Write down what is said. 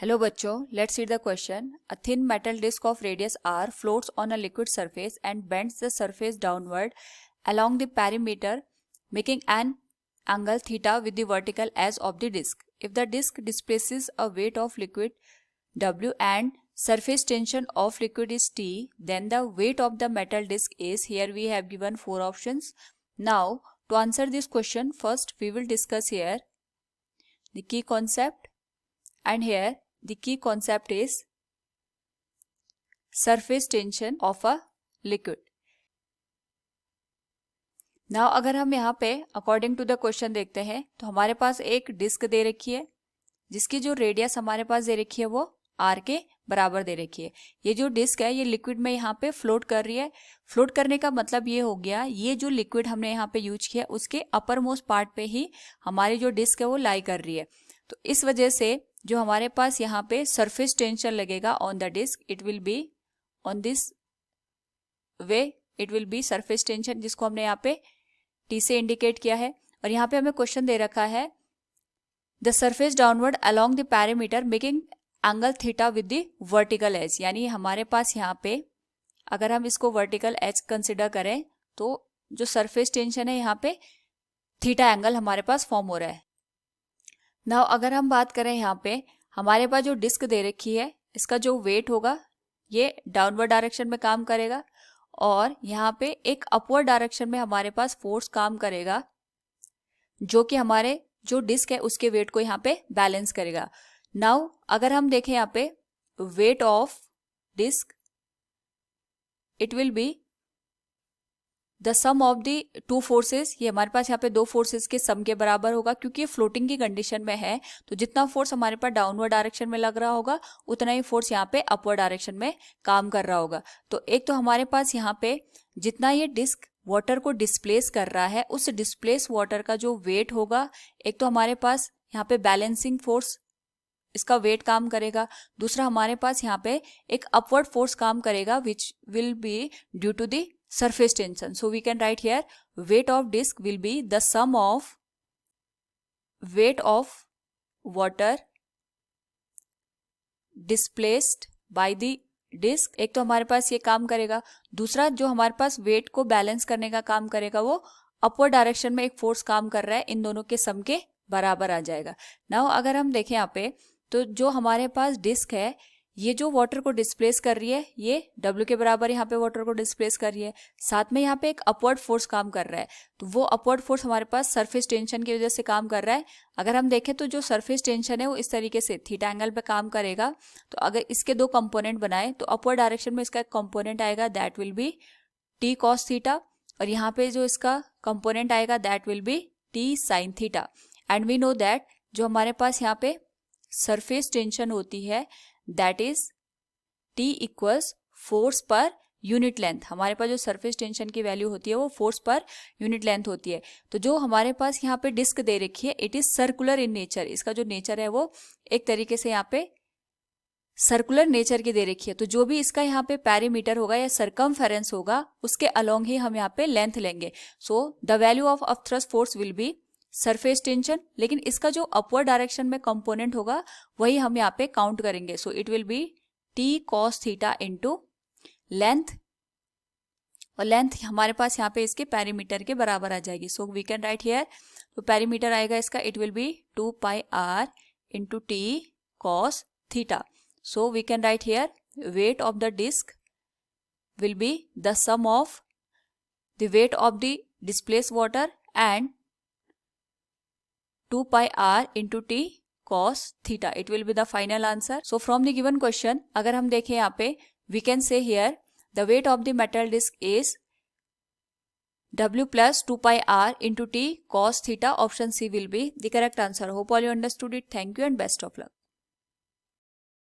Hello बच्चों, let's read the question. A thin metal disc of radius r floats on a liquid surface and bends the surface downward along the perimeter, making an angle theta with the vertical edge of the disc. If the disc displaces a weight of liquid W and surface tension of liquid is T, then the weight of the metal disc is, here we have given 4 options. Now, to answer this question, first we will discuss here the key concept, and here the key concept is surface tension of a liquid. Now अगर हम यहाँ पे according to the question देखते हैं तो हमारे पास एक disc दे रखी है जिसकी जो रेडियस हमारे पास दे रखी है वो r के बराबर दे रखी है. ये जो डिस्क है ये लिक्विड में यहाँ पे फ्लोट कर रही है. फ्लोट करने का मतलब ये हो गया, ये जो लिक्विड हमने यहाँ पे यूज किया उसके अपर मोस्ट पार्ट पे ही हमारी जो डिस्क है वो लाई कर रही है. तो इस वजह से जो हमारे पास यहाँ पे सरफेस टेंशन लगेगा on the disc, it will be on this way, it will be surface tension, जिसको हमने यहाँ पे टी से इंडिकेट किया है. और यहाँ पे हमें क्वेश्चन दे रखा है the surface downward along the parameter making angle theta with the vertical edge. यानी हमारे पास यहाँ पे अगर हम इसको वर्टिकल एज कंसिडर करें तो जो सरफेस टेंशन है यहाँ पे थीटा एंगल हमारे पास फॉर्म हो रहा है. नाउ अगर हम बात करें यहाँ पे हमारे पास जो डिस्क दे रखी है इसका जो वेट होगा ये डाउनवर्ड डायरेक्शन में काम करेगा और यहाँ पे एक अपवर्ड डायरेक्शन में हमारे पास फोर्स काम करेगा जो कि हमारे जो डिस्क है उसके वेट को यहाँ पे बैलेंस करेगा. नाउ अगर हम देखें यहाँ पे weight of disc, it will be the sum of the two forces. ये हमारे पास यहाँ पे दो फोर्सेस के सम के बराबर होगा क्योंकि ये फ्लोटिंग की कंडीशन में है. तो जितना फोर्स हमारे पास डाउनवर्ड डायरेक्शन में लग रहा होगा उतना ही फोर्स यहाँ पे अपवर्ड डायरेक्शन में काम कर रहा होगा. तो एक तो हमारे पास यहाँ पे जितना ये डिस्क वाटर को डिस्प्लेस कर रहा है उस डिस्प्लेस वाटर का जो वेट होगा, एक तो हमारे पास यहाँ पे बैलेंसिंग फोर्स इसका वेट काम करेगा, दूसरा हमारे पास यहाँ पे एक अपवर्ड फोर्स काम करेगा which will be due to the surface tension. So we can write here weight of disk will be the sum of weight of water displaced by the disk. एक तो हमारे पास ये काम करेगा, दूसरा जो हमारे पास वेट को बैलेंस करने का काम करेगा वो अपवर्ड डायरेक्शन में एक फोर्स काम कर रहा है, इन दोनों के सम के बराबर आ जाएगा. नाउ अगर हम देखें यहाँ पे तो जो हमारे पास डिस्क है ये जो वाटर को डिस्प्लेस कर रही है ये W के बराबर यहाँ पे वाटर को डिस्प्लेस कर रही है, साथ में यहाँ पे एक अपवर्ड फोर्स काम कर रहा है. तो वो अपवर्ड फोर्स हमारे पास सरफेस टेंशन की वजह से काम कर रहा है. अगर हम देखें तो जो सरफेस टेंशन है वो इस तरीके से थीटा एंगल पे काम करेगा. तो अगर इसके दो कंपोनेंट बनाए तो अपवर्ड डायरेक्शन में इसका एक कंपोनेंट आएगा that will be T cos theta और यहाँ पे जो इसका कंपोनेंट आएगा that will be T sine theta. And we know that जो हमारे पास यहाँ पे सरफेस टेंशन होती है that is T equals force per unit length. हमारे पास जो सरफेस टेंशन की वैल्यू होती है वो फोर्स पर यूनिट लेंथ होती है. तो जो हमारे पास यहाँ पे डिस्क दे रखी है it is circular in nature. इसका जो नेचर है वो एक तरीके से यहाँ पे सर्कुलर नेचर की दे रखी है. तो जो भी इसका यहाँ पे पैरीमीटर होगा या सरकमफेरेंस होगा उसके अलोंग ही हम यहाँ पे लेंथ लेंगे. So the value of upthrust force will be surface tension, लेकिन इसका जो अपवर्ड डायरेक्शन में कंपोनेंट होगा वही हम यहाँ पे काउंट करेंगे. So it will be T cos theta into length, और लेंथ हमारे पास यहाँ पे इसके पैरीमीटर के बराबर आ जाएगी. So we can write here, तो पैरीमीटर आएगा इसका it will be 2 pi r into T cos theta. So we can write here weight of the disc will be the sum of the weight of the displace water and 2 pi r into t cos theta. It will be the final answer. So from the given question, अगर हम देखें यहाँ पे we can say here the weight of the metal disc is W plus 2 pi r into t cos theta. Option C will be the correct answer. Hope all you understood it. Thank you and best of luck.